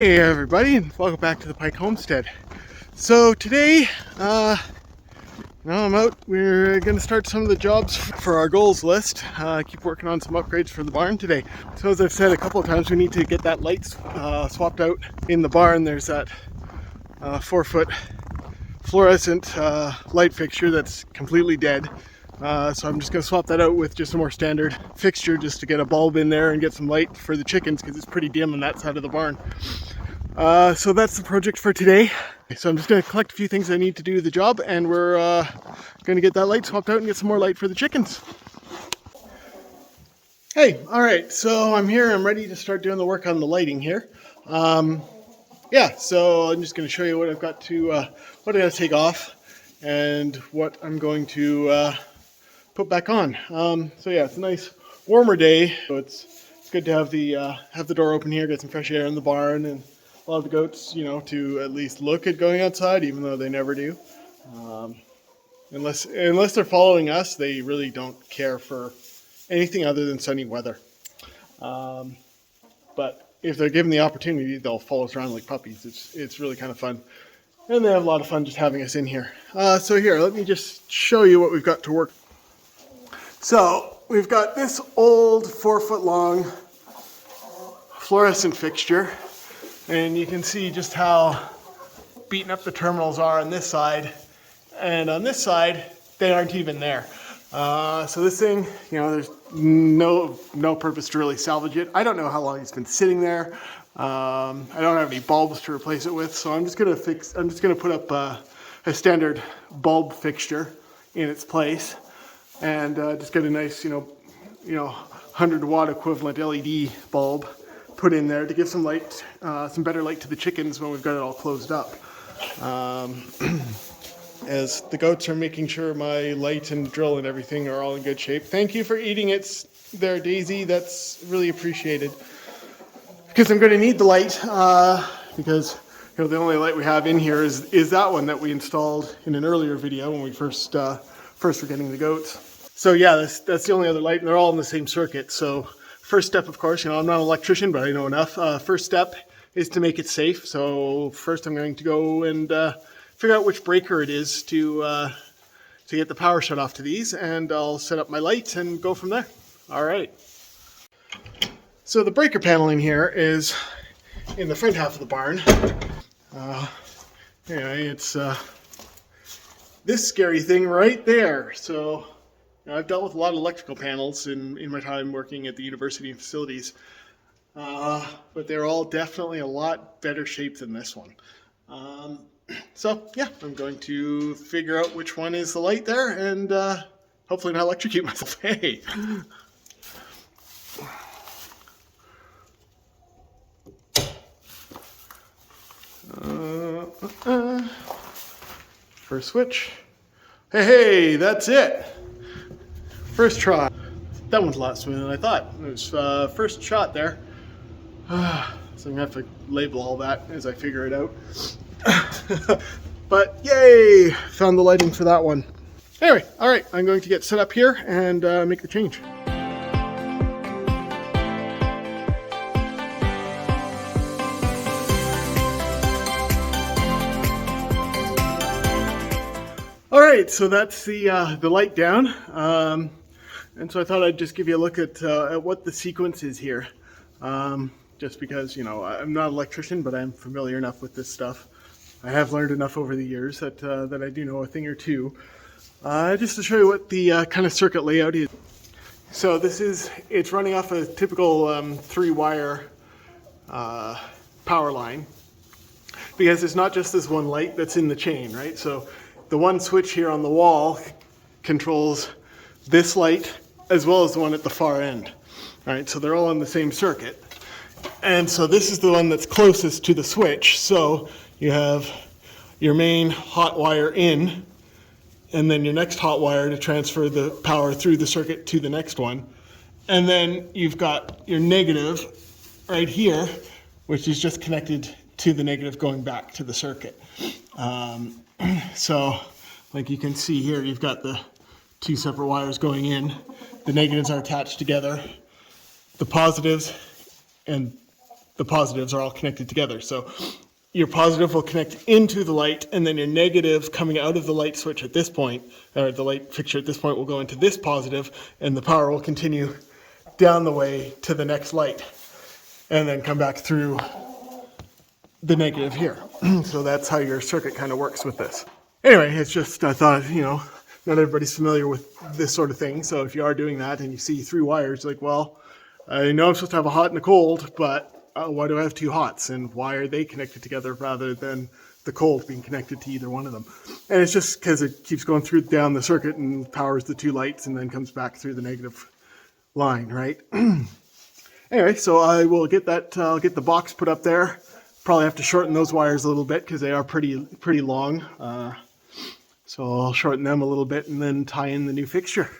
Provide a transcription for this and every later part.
Hey everybody, and welcome back to the Pike Homestead. So today, I'm out. We're going to start some of the jobs for our goals list. Keep working on some upgrades for the barn today. So as I've said a couple of times, we need to get that light swapped out in the barn. There's that 4-foot fluorescent light fixture that's completely dead. So I'm just going to swap that out with just a more standard fixture just to get a bulb in there and get some light for the chickens because it's pretty dim on that side of the barn. So that's the project for today. So I'm just going to collect a few things I need to do the job, and we're going to get that light swapped out and get some more light for the chickens. Hey, all right, so I'm here. I'm ready to start doing the work on the lighting here. So I'm just going to show you what I've got to, what I got to take off and what I'm going to put back on. It's a nice warmer day, so it's good to have the door open here, get some fresh air in the barn, and allow the goats, to at least look at going outside, even though they never do. Unless they're following us, they really don't care for anything other than sunny weather. But if they're given the opportunity, they'll follow us around like puppies. It's really kind of fun. And they have a lot of fun just having us in here. So here, let me just show you what we've got to work. So we've got this old 4-foot long fluorescent fixture. And you can see just how beaten up the terminals are on this side. And on this side, they aren't even there. So this thing, there's no purpose to really salvage it. I don't know how long it's been sitting there. I don't have any bulbs to replace it with, so I'm just gonna put up a standard bulb fixture in its place, and just get a nice, 100-watt equivalent LED bulb put in there to give some light, some better light to the chickens when we've got it all closed up. As the goats are making sure my light and drill and everything are all in good shape. Thank you for eating it there, Daisy. That's really appreciated. Because I'm going to need the light, because the only light we have in here is that one that we installed in an earlier video when we first were getting the goats. So yeah, that's the only other light, and they're all in the same circuit. So first step, of course, I'm not an electrician, but I know enough. First step is to make it safe. So first I'm going to go and figure out which breaker it is to get the power shut off to these, and I'll set up my light and go from there. All right. So the breaker panel in here is in the front half of the barn. It's this scary thing right there. So I've dealt with a lot of electrical panels in my time working at the university facilities, but they're all definitely a lot better shape than this one. I'm going to figure out which one is the light there and hopefully not electrocute myself. Hey! First switch. Hey, that's it! First try. That one's a lot smoother than I thought. It was first shot there. So I'm going to have to label all that as I figure it out. But yay! Found the lighting for that one. Anyway, all right, I'm going to get set up here and make the change. All right, so that's the light down, and so I thought I'd just give you a look at what the sequence is here. Just because I'm not an electrician, but I'm familiar enough with this stuff. I have learned enough over the years that I do know a thing or two. Just to show you what the kind of circuit layout is. So it's running off a typical 3-wire power line, because it's not just this one light that's in the chain, right? So the one switch here on the wall controls this light as well as the one at the far end. All right, so they're all in the same circuit. And so this is the one that's closest to the switch. So you have your main hot wire in, and then your next hot wire to transfer the power through the circuit to the next one. And then you've got your negative right here, which is just connected to the negative going back to the circuit. So like you can see here, you've got the 2 separate wires going in. The negatives are attached together. The positives and the positives are all connected together. So your positive will connect into the light, and then your negative coming out of the light switch at this point, or the light fixture at this point, will go into this positive, and the power will continue down the way to the next light, and then come back through the negative here. So that's how your circuit kind of works with this. Anyway, it's just, I thought, not everybody's familiar with this sort of thing. So if you are doing that and you see 3 wires, like, well, I know I'm supposed to have a hot and a cold, but why do I have 2 hots, and why are they connected together rather than the cold being connected to either one of them? And it's just because it keeps going through down the circuit and powers the 2 lights and then comes back through the negative line, right? Anyway, so I will get that, I'll get the box put up there. Probably have to shorten those wires a little bit because they are pretty long. So I'll shorten them a little bit and then tie in the new fixture.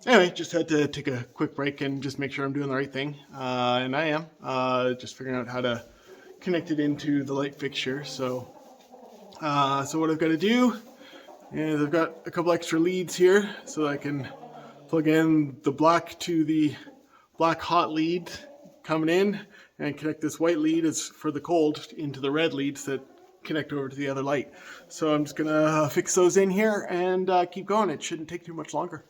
Anyway, just had to take a quick break and just make sure I'm doing the right thing. And I am. Just figuring out how to connect it into the light fixture. So what I've got to do is I've got a couple extra leads here so I can plug in the black to the black hot lead coming in and connect this white lead as for the cold into the red leads that connect over to the other light. So I'm just going to fix those in here and keep going. It shouldn't take too much longer.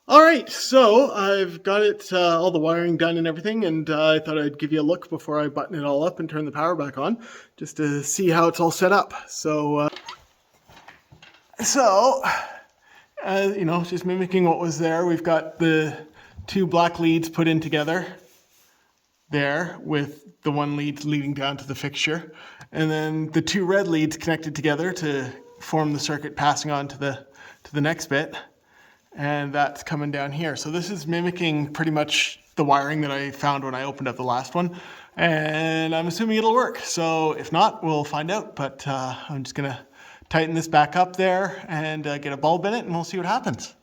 All right, so I've got it, all the wiring done and everything, and I thought I'd give you a look before I button it all up and turn the power back on, just to see how it's all set up. So just mimicking what was there, we've got the 2 black leads put in together there with the 1 lead leading down to the fixture, and then the 2 red leads connected together to form the circuit passing on to the next bit. And that's coming down here. So this is mimicking pretty much the wiring that I found when I opened up the last one. And I'm assuming it'll work. So if not, we'll find out. But I'm just gonna tighten this back up there and get a bulb in it, and we'll see what happens.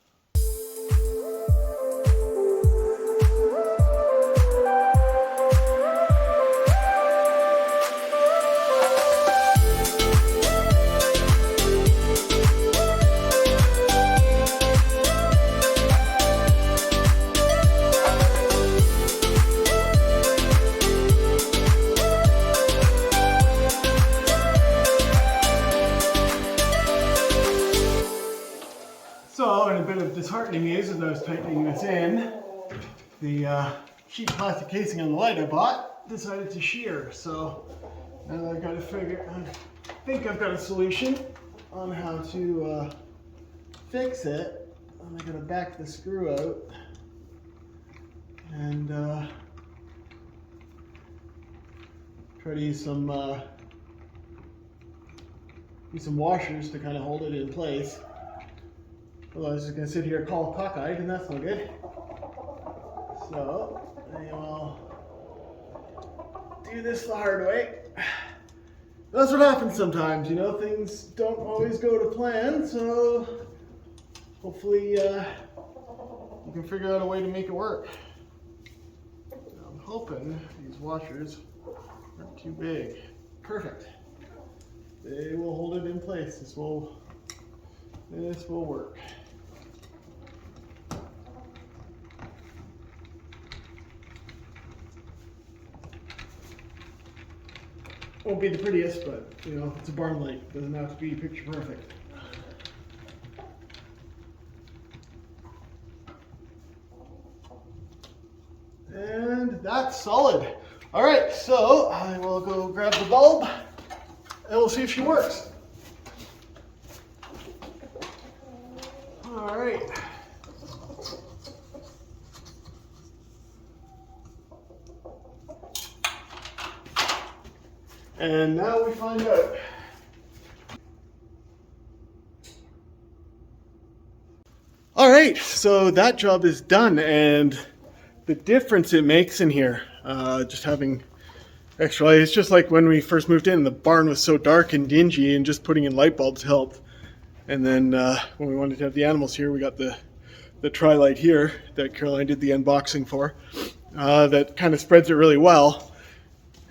So, and a bit of disheartening news as I was tightening this in, the sheet plastic casing on the light I bought decided to shear. So now I've got to I think I've got a solution on how to fix it. I'm going to back the screw out and try to use some washers to kind of hold it in place. Otherwise, I'm going to sit here call cockeyed, and that's no good. So, I will do this the hard way. That's what happens sometimes, things don't always go to plan, so hopefully you can figure out a way to make it work. I'm hoping these washers aren't too big. Perfect. They will hold it in place. This will work. Won't be the prettiest, but it's a barn light. Doesn't have to be picture perfect. And that's solid. All right, so I will go grab the bulb and we'll see if she works. All right. And now we find out. All right, so that job is done, and the difference it makes in here, just having extra light. It's just like when we first moved in, the barn was so dark and dingy, and just putting in light bulbs helped. And then when we wanted to have the animals here, we got the tri-light here that Caroline did the unboxing for. That kind of spreads it really well.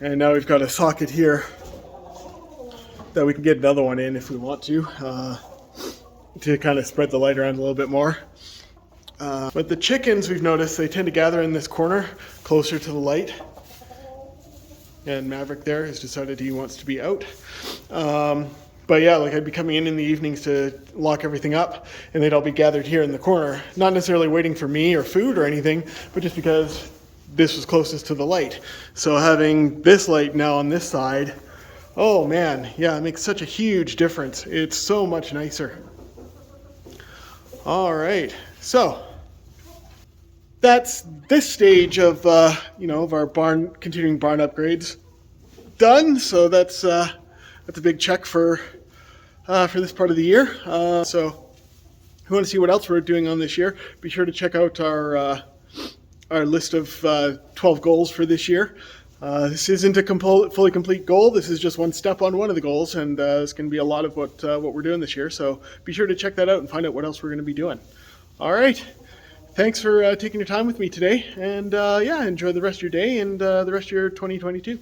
And now we've got a socket here that we can get another one in if we want to kind of spread the light around a little bit more. But the chickens, we've noticed, they tend to gather in this corner closer to the light. And Maverick there has decided he wants to be out. But yeah, like I'd be coming in the evenings to lock everything up, and they'd all be gathered here in the corner, not necessarily waiting for me or food or anything, but just because this was closest to the light. So having this light now on this side, oh man, yeah, it makes such a huge difference. It's so much nicer. All right, so that's this stage of of our continuing barn upgrades done. So that's a big check for this part of the year. So if you want to see what else we're doing on this year, be sure to check out our list of 12 goals for this year. This isn't a fully complete goal. This is just one step on one of the goals, and it's going to be a lot of what we're doing this year. So be sure to check that out and find out what else we're going to be doing. All right. Thanks for taking your time with me today, and yeah, enjoy the rest of your day and the rest of your 2022.